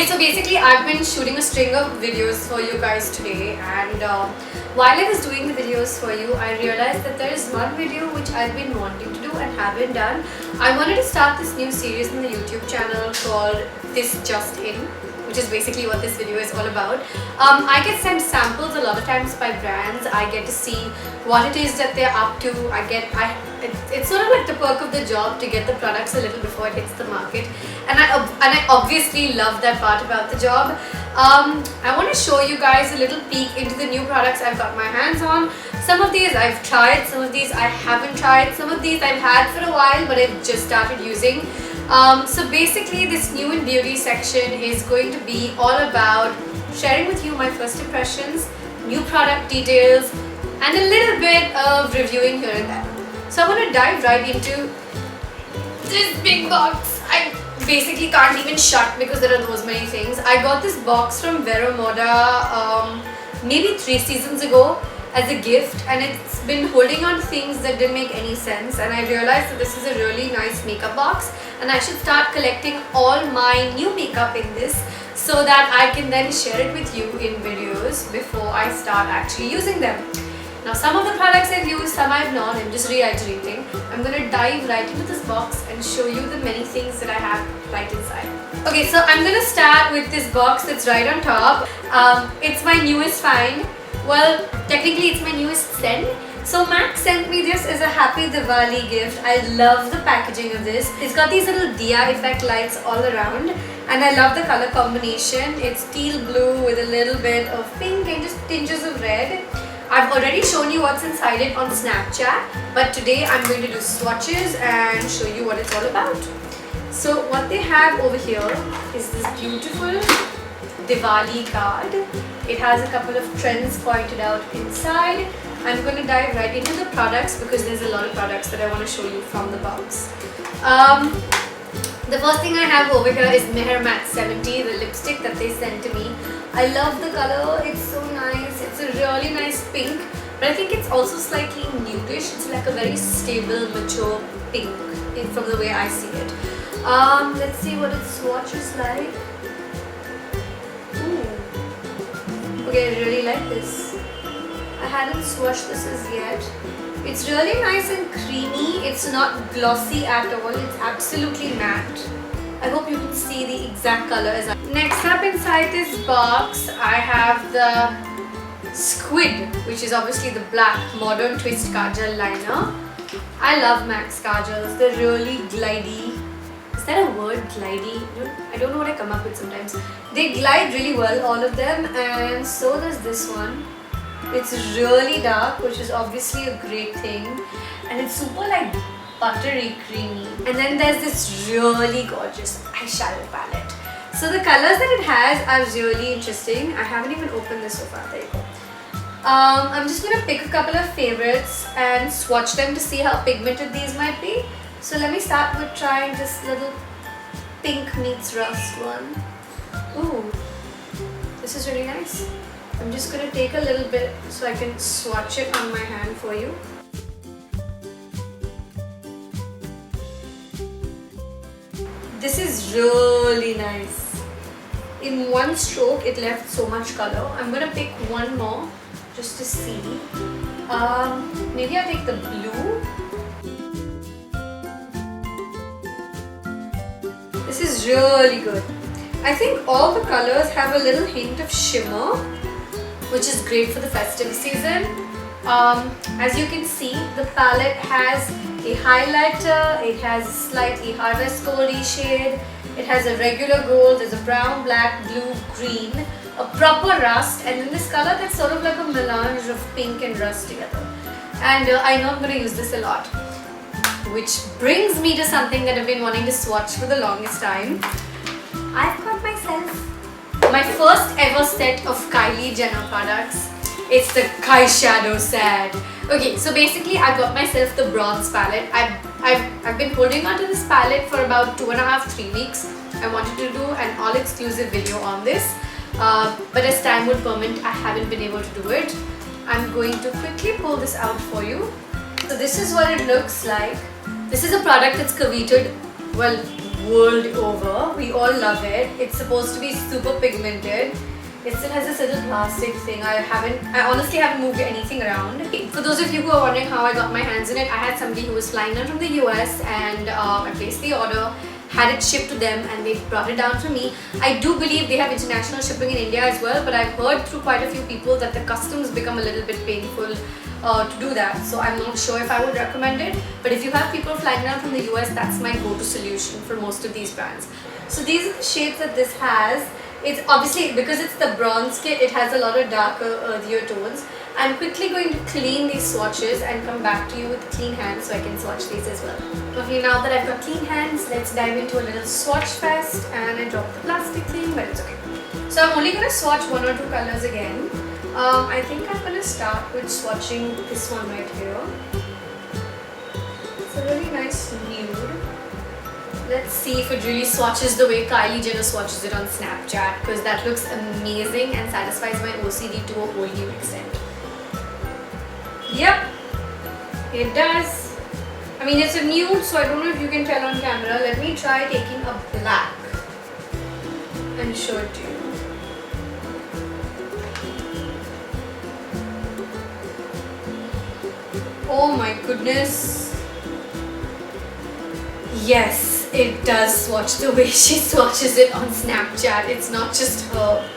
Okay, so basically I've been shooting a string of videos for you guys today, and while I was doing the videos for you, I realized that there is one video which I've been wanting to do and haven't done. I wanted to start this new series on the YouTube channel called This Just In, which is basically what this video is all about. I get sent samples a lot of times by brands. I get to see what it is that they're up to. It's sort of like the perk of the job to get the products a little before it hits the market, and I obviously love that part about the job. I want to show you guys a little peek into the new products I've got my hands on. Some of these I've tried, some of these I haven't tried, some of these I've had for a while but I've just started using. So basically this new in beauty section is going to be all about sharing with you my first impressions, new product details, and a little bit of reviewing here and there. So I want to dive right into this big box. I basically can't even shut because there are those many things. I got this box from Vero Moda maybe 3 seasons ago as a gift, and it's been holding on to things that didn't make any sense, and I realized that this is a really nice makeup box and I should start collecting all my new makeup in this so that I can then share it with you in videos before I start actually using them. Now some of the products I've used, some I've not. I'm just reiterating. I'm going to dive right into this box and show you the many things that I have right inside. Okay, so I'm going to start with this box that's right on top. It's my newest find. Well, technically it's my newest send. So Max sent me this as a happy Diwali gift. I love the packaging of this. It's got these little Diya effect lights all around, and I love the color combination. It's teal blue with a little bit of pink and just tinges of red. I've already shown you what's inside it on Snapchat, but today I'm going to do swatches and show you what it's all about. So what they have over here is this beautiful Diwali card. It has a couple of trends pointed out inside. I'm going to dive right into the products because there's a lot of products that I want to show you from the box. The first thing I have over here is Meher Matte 70, the lipstick that they sent to me. I love the color, it's so nice. It's a really nice pink, but I think it's also slightly nudish. It's like a very stable, mature pink from the way I see it. Let's see what its swatch is like. Ooh. Okay, I really like this. I hadn't swatched this as yet. It's really nice and creamy. It's not glossy at all. It's absolutely matte. I hope you can see the exact color as I... Next up inside this box, I have the Squid, which is obviously the black Modern Twist Kajal liner. I love Max Kajals. They're really glidey. Is that a word, glidey? I don't know what I come up with sometimes. They glide really well, all of them, and so does this one. It's really dark, which is obviously a great thing, and it's super like buttery creamy. And then there's this really gorgeous eyeshadow palette. So the colors that it has are really interesting. I haven't even opened this so far. There you go. I'm just going to pick a couple of favorites and swatch them to see how pigmented these might be. So let me start with trying this little pink meets rust one. Ooh, this is really nice. I'm just going to take a little bit so I can swatch it on my hand for you. This is really nice. In one stroke, it left so much color. I'm going to pick one more just to see. Maybe I'll take the blue. This is really good. I think all the colors have a little hint of shimmer, which is great for the festive season. As you can see, the palette has a highlighter, it has a slightly harvest goldy shade, it has a regular gold, there's a brown, black, blue, green, a proper rust, and then this color that's sort of like a melange of pink and rust together. And I know I'm going to use this a lot, which brings me to something that I've been wanting to swatch for the longest time. I've got myself my first ever set of Kylie Jenner products. It's the Kai Shadow set. Okay, so basically I got myself the bronze palette. I've been holding on to this palette for about 2.5-3 weeks. I wanted to do an all-exclusive video on this, but as time would permit, I haven't been able to do it. I'm going to quickly pull this out for you. So this is what it looks like. This is a product that's coveted, well, world over. We all love it. It's supposed to be super pigmented. It still has this little plastic thing. I honestly haven't moved anything around. For those of you who are wondering how I got my hands in it, I had somebody who was flying down from the US, and I placed the order, had it shipped to them, and they brought it down to me. I do believe they have international shipping in India as well, but I've heard through quite a few people that the customs become a little bit painful to do that. So I'm not sure if I would recommend it. But if you have people flying down from the US, that's my go-to solution for most of these brands. So these are the shades that this has. It's obviously, because it's the bronze kit, it has a lot of darker, earthier tones. I'm quickly going to clean these swatches and come back to you with clean hands so I can swatch these as well. Okay, now that I've got clean hands, let's dive into a little swatch fest. And I dropped the plastic thing, but it's okay. So I'm only going to swatch 1 or 2 colors again. I think I'm going to start with swatching this one right here. It's a really nice nude. Let's see if it really swatches the way Kylie Jenner swatches it on Snapchat, because that looks amazing and satisfies my OCD to a whole new extent. Yep, it does. I mean, it's a nude, so I don't know if you can tell on camera. Let me try taking a black and show it to you. Oh my goodness. Yes, it does swatch the way she swatches it on Snapchat. It's not just her.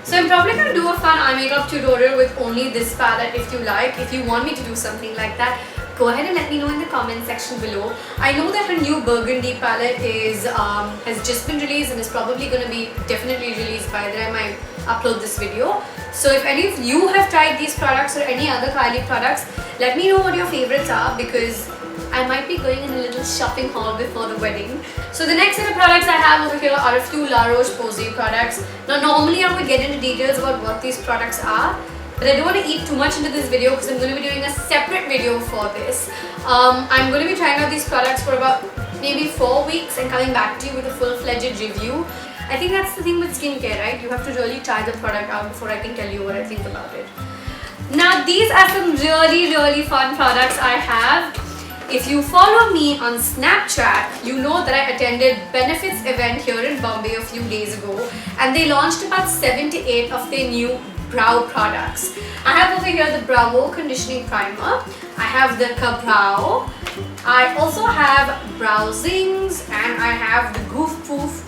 So I'm probably going to do a fun eye makeup tutorial with only this palette if you like. If you want me to do something like that, go ahead and let me know in the comment section below. I know that her new burgundy palette has just been released and is probably going to be definitely released by the time I upload this video. So if any of you have tried these products or any other Kylie products, let me know what your favorites are, because I might be going in a little shopping haul before the wedding. So the next set of products I have over here are a few La Roche-Posay products. Now normally I would get into details about what these products are, but I don't want to eat too much into this video because I'm going to be doing a separate video for this. I'm going to be trying out these products for about maybe 4 weeks and coming back to you with a full-fledged review. I think that's the thing with skincare, right? You have to really try the product out before I can tell you what I think about it. Now these are some really fun products I have. If you follow me on Snapchat, you know that I attended Benefits event here in Bombay a few days ago, and they launched about 7 to 8 of their new brow products. I have over here the Bravo Conditioning Primer, I have the Ka-Brow, I also have Browsings, and I have the Goof Proof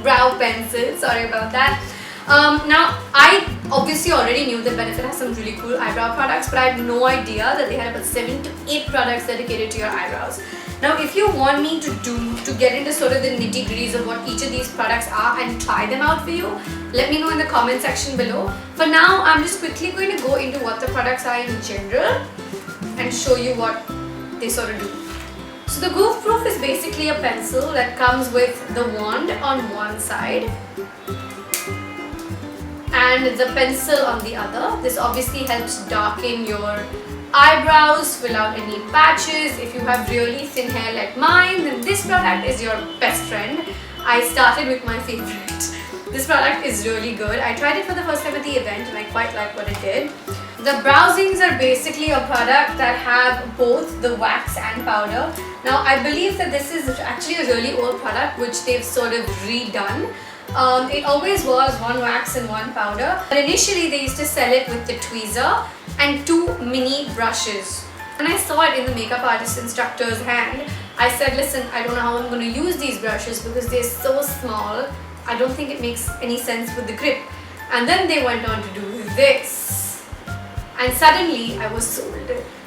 Brow Pencil, sorry about that. Now, I obviously already knew that Benefit has some really cool eyebrow products, but I had no idea that they had about 7 to 8 products dedicated to your eyebrows. Now, if you want me to get into sort of the nitty-gritties of what each of these products are and try them out for you, let me know in the comment section below. For now, I'm just quickly going to go into what the products are in general and show you what they sort of do. So the Goof Proof is basically a pencil that comes with the wand on one side and the pencil on the other. This obviously helps darken your eyebrows, fill out any patches. If you have really thin hair like mine, then this product is your best friend. I started with my favorite. This product is really good. I tried it for the first time at the event and I quite like what it did. The Browsings are basically a product that have both the wax and powder. Now I believe that this is actually a really old product which they've sort of redone. It always was one wax and one powder, but initially they used to sell it with the tweezer and 2 mini brushes. When I saw it in the makeup artist instructor's hand, I said, listen, I don't know how I'm going to use these brushes because they're so small. I don't think it makes any sense with the grip. And then they went on to do this. And suddenly I was sold.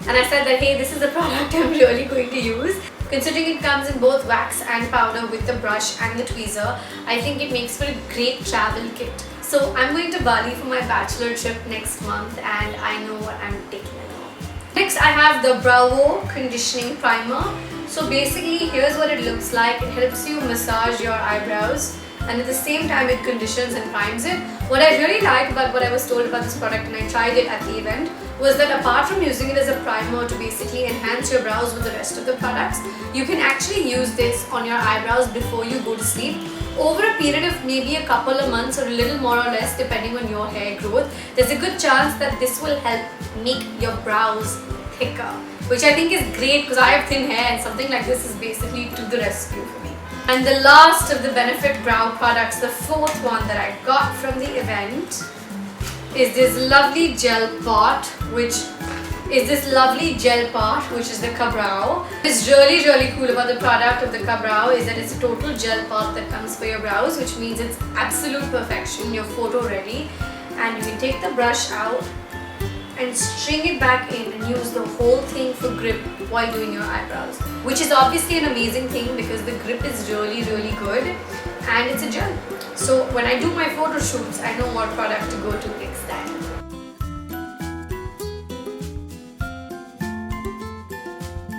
And I said that, hey, this is a product I'm really going to use. Considering it comes in both wax and powder with the brush and the tweezer, I think it makes for a great travel kit. So I'm going to Bali for my bachelor trip next month and I know what I'm taking along. Next I have the Bravo Conditioning Primer. So basically here's what it looks like. It helps you massage your eyebrows and at the same time it conditions and primes it. What I really like about what I was told about this product and I tried it at the event was that apart from using it as a primer to basically enhance your brows with the rest of the products, you can actually use this on your eyebrows before you go to sleep. Over a period of maybe a couple of months or a little more or less depending on your hair growth, there's a good chance that this will help make your brows thicker. which I think is great because I have thin hair and something like this is basically to the rescue for me. And the last of the Benefit brow products, the fourth one that I got from the event, is this lovely gel pot, which is the Ka-Brow. What's really cool about the product of the Ka-Brow is that it's a total gel pot that comes for your brows, which means it's absolute perfection. You're photo ready, and you can take the brush out and string it back in and use the whole thing for grip while doing your eyebrows, which is obviously an amazing thing because the grip is really good and it's a gel. So when I do my photo shoots, I know what product to go to next time.